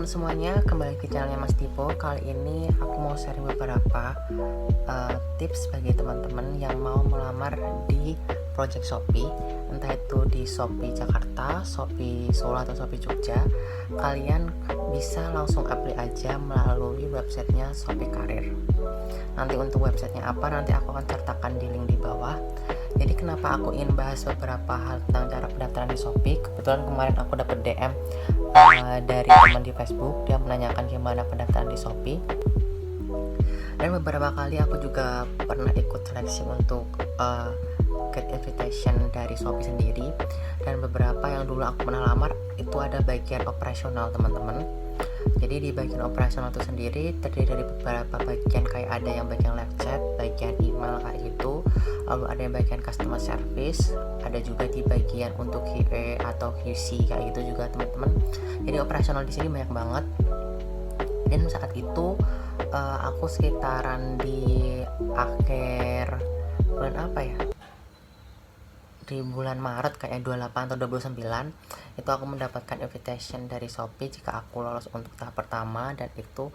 semuanya, kembali ke channelnya Mas Tipo. Kali ini aku mau sharing beberapa tips bagi teman-teman yang mau melamar di project Shopee, entah itu di Shopee Jakarta, Shopee Solo atau Shopee Jogja. Kalian bisa langsung apply aja melalui websitenya Shopee Karir. Nanti untuk websitenya apa, nanti aku akan sertakan di link di bawah. Jadi kenapa aku ingin bahas beberapa hal tentang cara pendaftaran di Shopee? Kebetulan kemarin aku dapat DM dari teman di Facebook, dia menanyakan gimana pendaftaran di Shopee. Dan beberapa kali aku juga pernah ikut seleksi untuk get invitation dari Shopee sendiri. Dan beberapa yang dulu aku pernah lamar itu ada bagian operasional, teman-teman. Jadi di bagian operasional itu sendiri terdiri dari beberapa bagian, kayak ada yang bagian live chat, bagian email kayak gitu, lalu ada yang bagian customer service, ada juga di bagian untuk QA atau QC kayak gitu juga, teman-teman. Jadi operasional di sini banyak banget. Dan saat itu aku sekitaran di akhir bulan apa ya, di bulan Maret kayak 28 atau 29 itu aku mendapatkan invitation dari Shopee jika aku lolos untuk tahap pertama, dan itu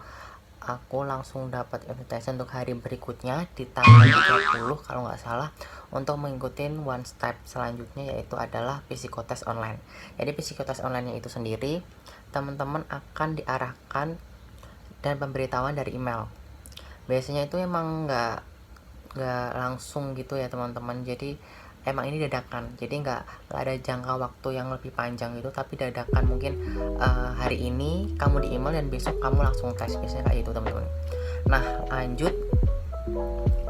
aku langsung dapat invitation untuk hari berikutnya di tanggal 30 kalau nggak salah, untuk mengikuti one step selanjutnya, yaitu adalah psikotest online. Jadi psikotest online itu sendiri teman-teman akan diarahkan dan pemberitahuan dari email. Biasanya itu emang nggak langsung gitu ya teman-teman, jadi emang ini dadakan, jadi nggak ada jangka waktu yang lebih panjang gitu, tapi dadakan. Mungkin hari ini kamu di email dan besok kamu langsung tes, biasanya kayak itu, teman-teman. Nah, lanjut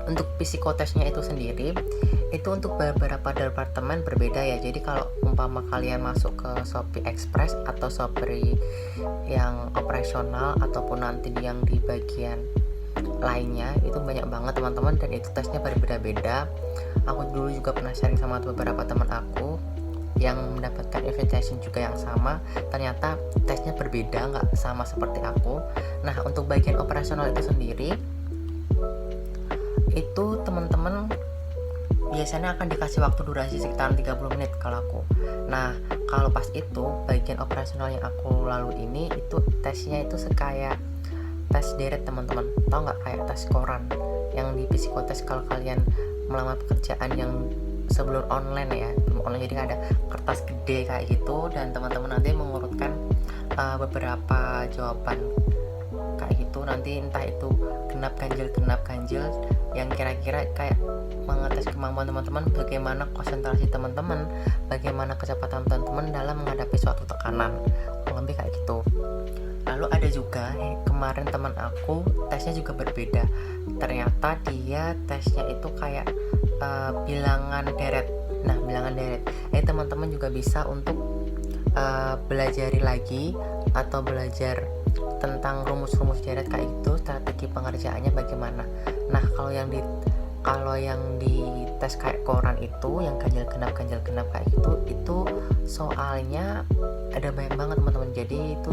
untuk psikotesnya itu sendiri, itu untuk beberapa departemen berbeda ya. Jadi kalau umpama kalian masuk ke Shopee Express atau Shopee yang operasional ataupun nanti yang di bagian lainnya, itu banyak banget teman-teman, dan itu tesnya berbeda-beda. Aku dulu juga pernah sharing sama beberapa teman aku yang mendapatkan invitation juga yang sama, ternyata tesnya berbeda, nggak sama seperti aku. Nah, untuk bagian operasional itu sendiri, itu teman-teman biasanya akan dikasih waktu durasi sekitar 30 menit kalau aku. Nah, kalau pas itu bagian operasional yang aku lalui ini, itu tesnya itu kayak tes deret, teman-teman. Tahu nggak, kayak tes koran yang di psikotes kalau kalian melamar pekerjaan yang sebelum online ya, online, jadi ada kertas gede kayak gitu, dan teman-teman nanti mengurutkan beberapa jawaban kayak gitu. Nanti entah itu genap ganjil yang kira-kira kayak mengetes kemampuan teman-teman, bagaimana konsentrasi teman-teman, bagaimana kecepatan teman-teman dalam menghadapi suatu tekanan, lebih kayak gitu. Lalu ada juga kemarin teman aku tesnya juga berbeda. Ternyata dia tesnya itu kayak bilangan deret. Nah, bilangan deret. Teman-teman juga bisa untuk belajari lagi atau belajar tentang rumus-rumus deret kayak gitu, strategi pengerjaannya bagaimana. Nah, kalau yang di tes kayak koran itu, yang ganjil genap kayak gitu, itu soalnya ada banyak banget, teman-teman. Jadi itu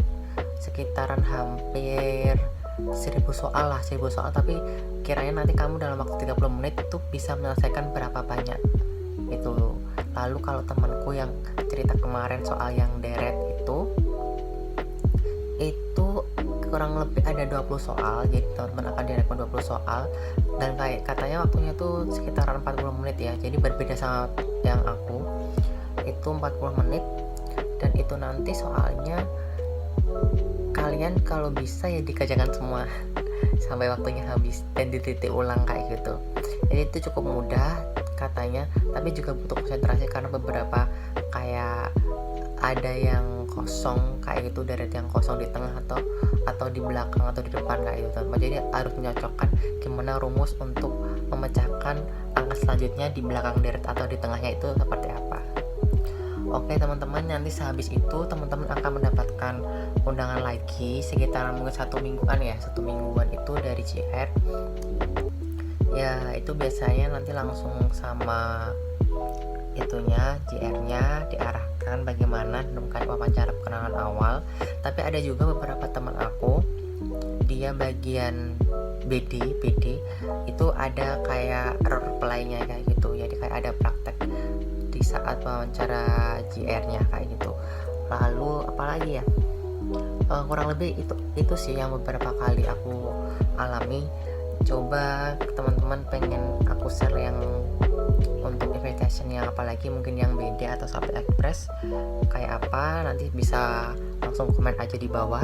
sekitaran hampir 1000 soal, tapi kiranya nanti kamu dalam waktu 30 menit itu bisa menyelesaikan berapa banyak itu. Lalu kalau temanku yang cerita kemarin soal yang deret itu kurang lebih ada 20 soal, jadi teman-teman akan direkod 20 soal, dan kayak katanya waktunya tuh sekitaran 40 menit ya. Jadi berbeda sama yang aku, itu 40 menit, dan itu nanti soalnya kalian kalau bisa ya dikerjakan semua sampai waktunya habis dan dititik ulang kayak gitu. Jadi itu cukup mudah katanya, tapi juga butuh konsentrasi karena beberapa kayak ada yang kosong kayak gitu, deret yang kosong di tengah atau di belakang atau di depan kayak gitu. Jadi harus menyocokkan gimana rumus untuk memecahkan angka selanjutnya di belakang deret atau di tengahnya itu seperti apa. Oke teman-teman, nanti sehabis itu teman-teman akan mendapatkan undangan lagi sekitaran mungkin 1 mingguan itu dari JR ya. Itu biasanya nanti langsung sama itunya, JR-nya diarahkan bagaimana melakukan wawancara perkenalan awal. Tapi ada juga beberapa teman aku, dia bagian BD itu ada kayak role play-nya kayak gitu, jadi kayak ada praktek di saat wawancara JR-nya kayak gitu. Lalu apalagi ya, kurang lebih itu sih yang beberapa kali aku alami. Coba teman-teman pengen aku share yang untuk invitation yang apalagi mungkin yang beda atau Shopee Express kayak apa, nanti bisa langsung komen aja di bawah.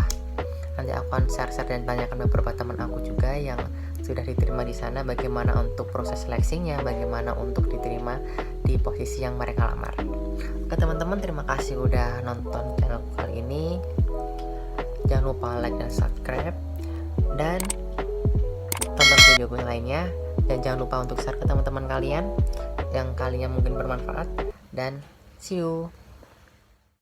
Nanti aku akan share-share dan tanyakan beberapa teman aku juga yang sudah diterima di sana, bagaimana untuk proses seleksinya, bagaimana untuk diterima di posisi yang mereka lamar. Oke teman-teman, terima kasih udah nonton channel kali ini. Jangan lupa like dan subscribe, dan tonton video gue lainnya, dan jangan lupa untuk share ke teman-teman kalian yang kalinya mungkin bermanfaat, dan see you.